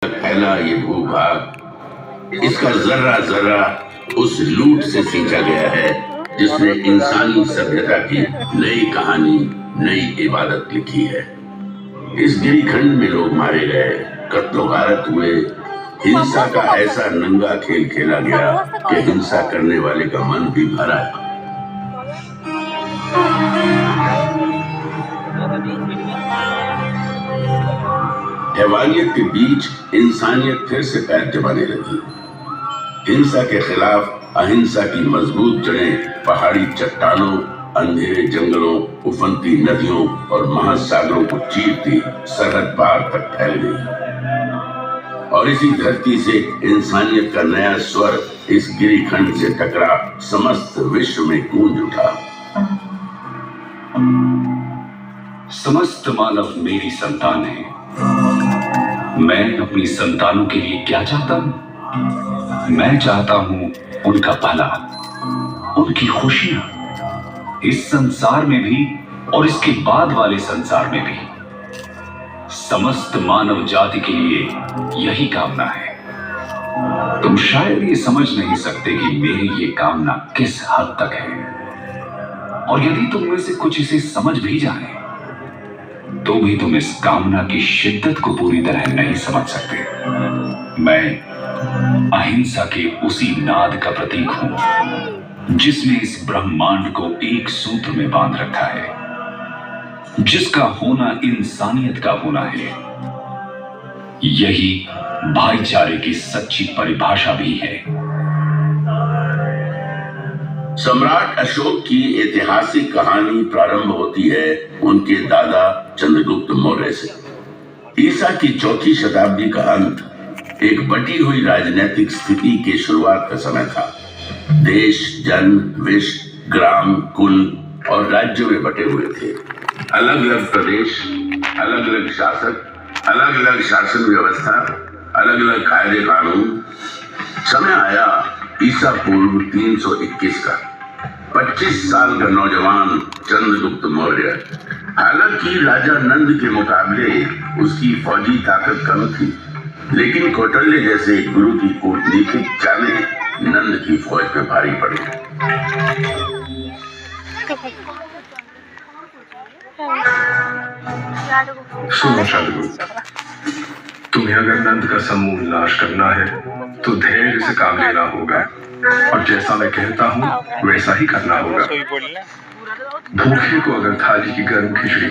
फैला ये भूभाग, इसका जर्रा जर्रा उस लूट से सींचा गया है जिसने इंसानी सभ्यता की नई कहानी, नई इबादत लिखी है। इस गिरिखंड में लोग मारे गए, कत्लो गारत हुए, हिंसा का ऐसा नंगा खेल खेला गया कि हिंसा करने वाले का मन भी भरा है। हैवानियत के बीच इंसानियत फिर से पैर जमाने लगी। हिंसा के खिलाफ अहिंसा की मजबूत जड़ें पहाड़ी चट्टानों, अंधेरे जंगलों, उफनती नदियों और महासागरों को चीरती सरहद पार तक फैल गई। और इसी धरती से इंसानियत का नया स्वर इस गिरिखंड से टकरा समस्त विश्व में गूंज उठा। समस्त मानव मेरी संतान है। मैं अपनी संतानों के लिए क्या चाहता हूं? मैं चाहता हूं उनका भला, उनकी खुशियां, इस संसार में भी और इसके बाद वाले संसार में भी। समस्त मानव जाति के लिए यही कामना है। तुम शायद ये समझ नहीं सकते कि मेरी ये कामना किस हद तक है, और यदि तुम में से कुछ इसे समझ भी जाए तो भी तुम इस कामना की शिद्दत को पूरी तरह नहीं समझ सकते। मैं अहिंसा के उसी नाद का प्रतीक हूं जिसने इस ब्रह्मांड को एक सूत्र में बांध रखा है, जिसका होना इंसानियत का होना है। यही भाईचारे की सच्ची परिभाषा भी है। सम्राट अशोक की ऐतिहासिक कहानी प्रारंभ होती है उनके दादा चंद्रगुप्त मौर्य से। ईसा की चौथी शताब्दी का अंत एक बटी हुई राजनीतिक स्थिति के शुरुआत का समय था। देश, जन, विष, ग्राम, कुल और राज्यों में बटे हुए थे। अलग अलग प्रदेश, अलग अलग शासक, अलग अलग शासन व्यवस्था, अलग अलग कायदे कानून। समय आया ईसा पूर्व 321 का। 25 साल का नौजवान चंद्रगुप्त मौर्य। हालांकि राजा नंद के मुकाबले उसकी फौजी ताकत कम थी, लेकिन कौटल्य जैसे गुरु की कूटनीतिक चालें नंद की फौज पे भारी पड़ी। सुनो चंद्रगुप्त, तुम्हें अगर नंद का समूल नाश करना है तो धैर्य से काम लेना होगा, और जैसा मैं कहता हूँ वैसा ही करना होगा। भूखे को अगर थाली की गर्म खिचड़ी